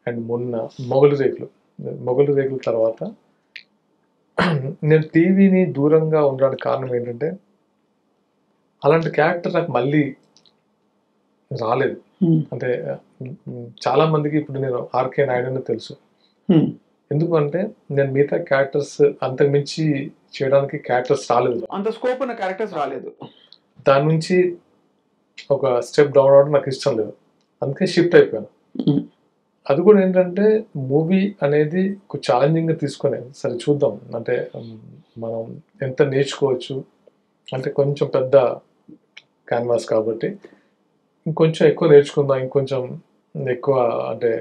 And మొన్న మొగలు రేకులు. మొగలు రేకుల తర్వాత నేను టీవీని దూరంగా ఉండడానికి కారణం ఏంటంటే, అలాంటి క్యారెక్టర్ నాకు మళ్ళీ రాలేదు. అంటే చాలా మందికి ఇప్పుడు నేను ఆర్కే నాయుడు అని తెలుసు. ఎందుకంటే నేను మిగతా క్యారెక్టర్స్ అంతకు మించి చేయడానికి క్యారెక్టర్స్ రాలేదు. అంత స్కోప్ ఉన్న క్యారెక్టర్స్ రాలేదు. దాని నుంచి ఒక స్టెప్ డౌన్ అవడం నాకు ఇష్టం లేదు. అందుకే షిఫ్ట్ అయిపోయాను. అది కూడా ఏంటంటే మూవీ అనేది ఛాలెంజింగ్గా తీసుకునే సరే చూద్దాం అంటే మనం ఎంత నేర్చుకోవచ్చు అంటే కొంచెం పెద్ద క్యాన్వాస్ కాబట్టి ఇంకొంచెం ఎక్కువ నేర్చుకుందాం, ఇంకొంచెం ఎక్కువ అంటే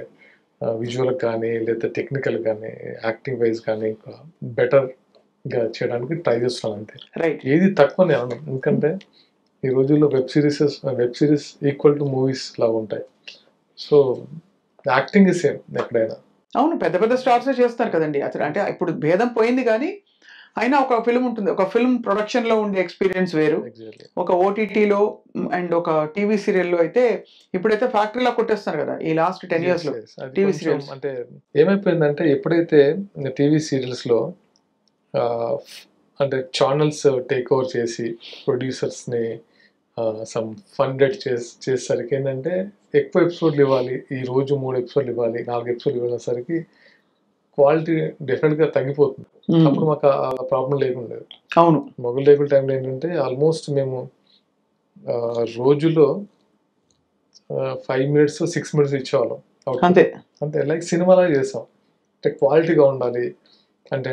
విజువల్ కానీ లేదా టెక్నికల్ కానీ యాక్టింగ్ వైజ్ కానీ ఇంకా బెటర్గా చేయడానికి ట్రై చేస్తున్నాను అంతే. రైట్. ఏది తక్కువ నేను అనను. ఎందుకంటే ఈ రోజుల్లో web series equal to movies లాగా ఉంటాయి. సో యాక్టింగ్ ఇస్ సేమ్ ఎక్కడైనా. అవును, పెద్ద పెద్ద స్టార్సే చేస్తారు కదండి అసలు. అంటే ఇప్పుడు భేదం పోయింది కానీ అయినా ఒక ఫిల్మ్ ఉంటుంది, ఒక ఫిల్మ్ ప్రొడక్షన్లో ఉండే ఎక్స్పీరియన్స్ వేరు, ఒక ఓటీటీలో అండ్ ఒక టీవీ సీరియల్లో అయితే ఇప్పుడైతే ఫ్యాక్టరీలా కొట్టేస్తున్నారు కదా ఈ లాస్ట్ 10 yearsలో టీవీ సీరియల్స్. అంటే ఏమైపోయిందంటే ఎప్పుడైతే టీవీ సీరియల్స్లో అంటే ఛానల్స్ టేక్ ఓవర్ చేసి ప్రొడ్యూసర్స్ని సమ్ ఫండెడ్ చేసేసరికి ఏంటంటే ఎక్కువ ఎపిసోడ్లు ఇవ్వాలి, ఈ రోజు 3 ఎపిసోడ్లు ఇవ్వాలి, 4 ఎపిసోడ్లు ఇవ్వడానికి క్వాలిటీ డెఫినెట్గా తగ్గిపోతుంది. అప్పుడు మాకు ఆ ప్రాబ్లం లేకుండా. అవును, మొగలు రేకుల టైంలో ఏంటంటే ఆల్మోస్ట్ మేము రోజులో 5 minutes 6 minutes ఇచ్చేవాళ్ళం అంతే అంతే. లైక్ సినిమాలా చేసాం అంటే క్వాలిటీగా ఉండాలి అంటే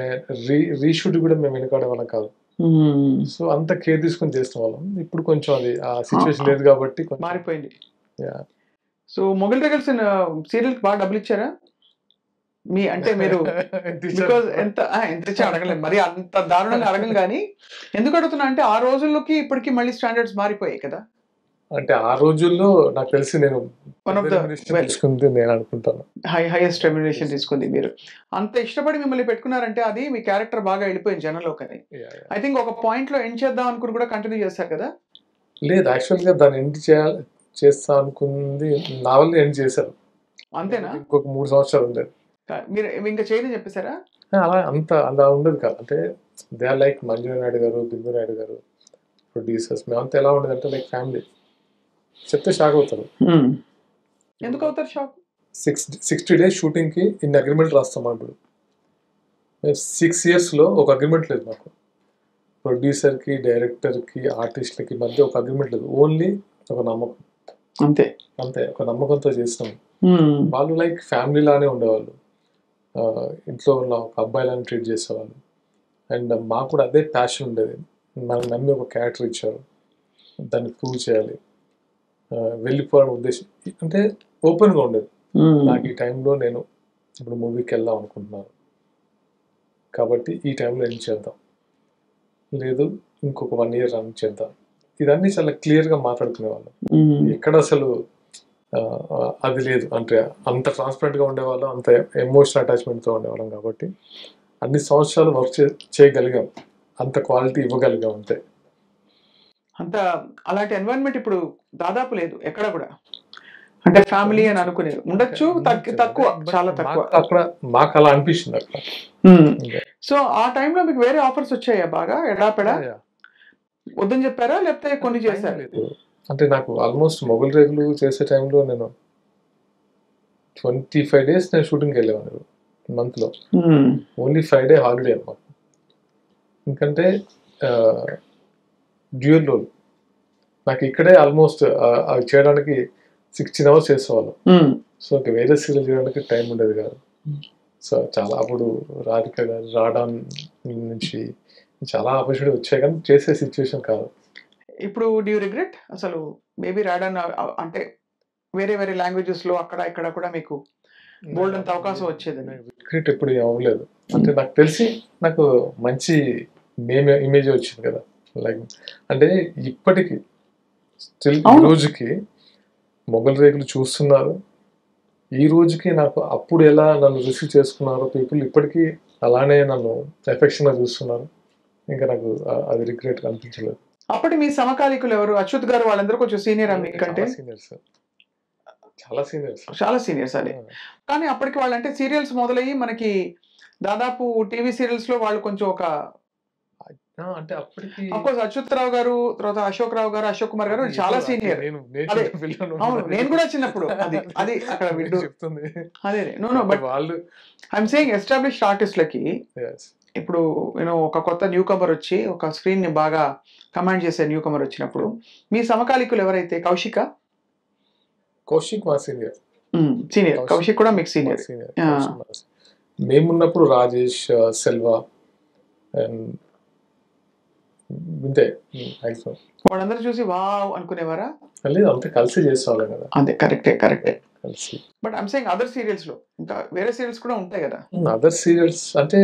రీషూట్ కూడా మేము వెనకాడే వాళ్ళం కాదు. సో అంత కేర్ తీసుకొని చేసిన వాళ్ళం. ఇప్పుడు కొంచెం అది ఆ సిచ్యువేషన్ లేదు కాబట్టి మారిపోయింది. సో మొగల్ రేకుల్స్ సీరియల్ బాగా డబ్బులు ఇచ్చారా మీ అంటే మీరు? బికాజ్ ఎంత ఇచ్చా అడగలేదు, మరి అంత దారుణంగా అడగను కానీ ఎందుకు అడుగుతున్నా అంటే ఆ రోజుల్లోకి ఇప్పటికి మళ్ళీ స్టాండర్డ్స్ మారిపోయాయి కదా. అంటే ఆ రోజుల్లో నాకు తెలిసి నేను తీసుకుంది నేను అనుకుంటాను హైయెస్ట్ రెమ్యునరేషన్ తీసుకుంది మీరు. అంత ఇష్టపడి మిమ్మల్ని పెట్టుకున్నారంటే అది మీ క్యారెక్టర్ బాగా వెళ్ళిపోయింది జనంలోకి. ఐ థింక్ ఒక పాయింట్ లో ఎండ్ చేద్దాం అనుకుని కూడా కంటిన్యూ చేస్తారు కదా. లేదు, యాక్చువల్గా దాన్ని ఎండ్ చేస్తా అనుకుంది నా వల్ల ఎండ్ చేశారు. అంతేనా? ఇంకొక 3 సంవత్సరాలు ఉండేది. మీరు ఇంకా చేయని చెప్పేశారా? అలా ఉండదు కాదు. అంటే they are like Manju Naidu గారు, బిందు నాయుడు గారు ప్రొడ్యూసర్స్. మేమంతా ఎలా ఉండదు అంటే లైక్ ఫ్యామిలీ. చెప్తే షాక్ అవుతారు. ఎందుకు అవుతారు షాక్? 60 days షూటింగ్కి ఇన్ని అగ్రిమెంట్ రాస్తాం. ఇప్పుడు 6 yearsలో ఒక అగ్రిమెంట్ లేదు మాకు. ప్రొడ్యూసర్కి, డైరెక్టర్కి, ఆర్టిస్ట్లకి మధ్య ఒక అగ్రిమెంట్ లేదు. ఓన్లీ ఒక నమ్మకం అంతే. ఒక నమ్మకంతో చేస్తాం. వాళ్ళు లైక్ ఫ్యామిలీ లానే ఉండేవాళ్ళు. ఇంట్లో ఉన్న ఒక అబ్బాయిలాని ట్రీట్ చేసేవాళ్ళు. అండ్ మాకు కూడా అదే ప్యాషన్ ఉండేది. మనం నమ్మి ఒక క్యారెక్టర్ ఇచ్చారు, దాన్ని ప్రూవ్ చేయాలి, వెళ్ళిపోవడం ఉద్దేశం అంటే ఓపెన్గా ఉండేది. నాకు ఈ టైంలో నేను ఇప్పుడు మూవీకి వెళ్దాం అనుకుంటున్నాను కాబట్టి ఈ టైంలో ఏం చేద్దాం, లేదు ఇంకొక 1 year రన్ చేద్దాం. ఇదన్నీ చాలా క్లియర్గా మాట్లాడుకునేవాళ్ళం. ఎక్కడ అసలు అది లేదు. అంటే అంత ట్రాన్స్పరెంట్గా ఉండేవాళ్ళం, అంత ఎమోషనల్ అటాచ్మెంట్తో ఉండేవాళ్ళం కాబట్టి అన్ని సంవత్సరాలు వర్క్ చేయగలిగాం, అంత క్వాలిటీ ఇవ్వగలిగాం అంతే. అంత అలాంటి ఎన్వైరన్మెంట్ ఇప్పుడు దాదాపు లేదు ఎక్కడ కూడా. అంటే ఫ్యామిలీ అని అనుకునేది ఉండొచ్చు, తక్కువ, చాలా తక్కువ. అక్కడ మాకు అలా అనిపిస్తుంది అక్కడ. సో ఆ టైంలో మీకు వేరే ఆఫర్స్ వచ్చాయా బాగా ఎడాపెడా? వద్దని చెప్పారా లేకపోతే కొన్ని చేశారు? అంటే నాకు ఆల్మోస్ట్ మొగల్ రేకులు చేసే టైంలో నేను 25 days నేను షూటింగ్కి వెళ్ళేవాను మంత్లో. ఓన్లీ Friday హాలిడే అన్నమాట. ఎందుకంటే డ్యూయల్ రోల్ నాకు ఇక్కడే ఆల్మోస్ట్ అవి చేయడానికి 16 hours చేసేవాళ్ళం. సో ఇంకా వేరే సీరియల్ చేయడానికి టైం ఉండేది కాదు. సో చాలా అప్పుడు రాధిక గారు రావడం నుంచి చాలా ఆపర్చునిటీ వచ్చాయి కానీ చేసే సిచ్యువేషన్ కాదు. ఇప్పుడు డూ యూ రిగ్రెట్ అసలు మేబీ రాయడానికి? అంటే వేరే వేరే లాంగ్వేజెస్లో అక్కడ ఇక్కడ కూడా మీకు బోల్డ్ అంత అవకాశం వచ్చేది. రిగ్రెట్ ఎప్పుడు అవ్వలేదు. అంటే నాకు తెలిసి నాకు మంచి ఇమేజ్ వచ్చింది కదా. లైక్ అంటే ఇప్పటికీ స్టిల్ ఈ రోజుకి మొగల్ రేకులు చూస్తున్నారు. ఈ రోజుకి నాకు అప్పుడు ఎలా నన్ను రిసీవ్ చేసుకున్నారో పీపుల్ ఇప్పటికీ అలానే నన్ను ఎఫెక్షన్గా చూస్తున్నారు. ఇంకా నాకు అది రిగ్రెట్ అనిపించలేదు. అప్పటి మీ సమకాలీకులు ఎవరు? అచ్యుత్ గారు వాళ్ళందరూ కొంచెం సీనియర్ మీకంటే? Senior sir. చాలా సీనియర్స్. చాలా సీనియర్స్ అదే. కానీ అప్పటికి వాళ్ళు అంటే సీరియల్స్ మొదలయ్యి మనకి దాదాపు టీవీ సీరియల్స్ లో వాళ్ళు కొంచెం ఒక అంటే అప్పటికి అఫ్కోర్స్ అచ్యుతరావు గారు, తర్వాత అశోక్ రావు గారు, అశోక్ కుమార్ గారు చాలా సీనియర్. అదే అవును, నేను కూడా చిన్నప్పుడు అది అది అక్కడ వింటూ చెప్తుంది. అదే నో నో బట్ వాళ్ళు ఐఎమ్ సేయింగ్ ఎస్టాబ్లిష్డ్ ఆర్టిస్టులకి ఇప్పుడు నేను ఒక కొత్త న్యూ కమర్ వచ్చి ఒక స్క్రీన్ ని బాగా కమాండ్ చేసే న్యూ కమర్ వచ్చినప్పుడు మీ సమకాలికులు ఎవరైతే కౌశిక్ మా సీనియర్. కౌశిక్ కూడా మీకు సీనియర్. మేమున్నప్పుడు రాజేష్, సెల్వా అండ్ ఇంతే. వాళ్ళందరూ చూసి వావ్ అనుకునేవారా? లేదు, అంతా కలిసి చేసేవాళ్ళం కదా. అంతే, కరెక్టే కలిసి. But I'm saying other serials లో ఇంకా వేరే సీరియల్స్ కూడా ఉంటాయి కదా. అదర్ సీరియల్స్ అంటే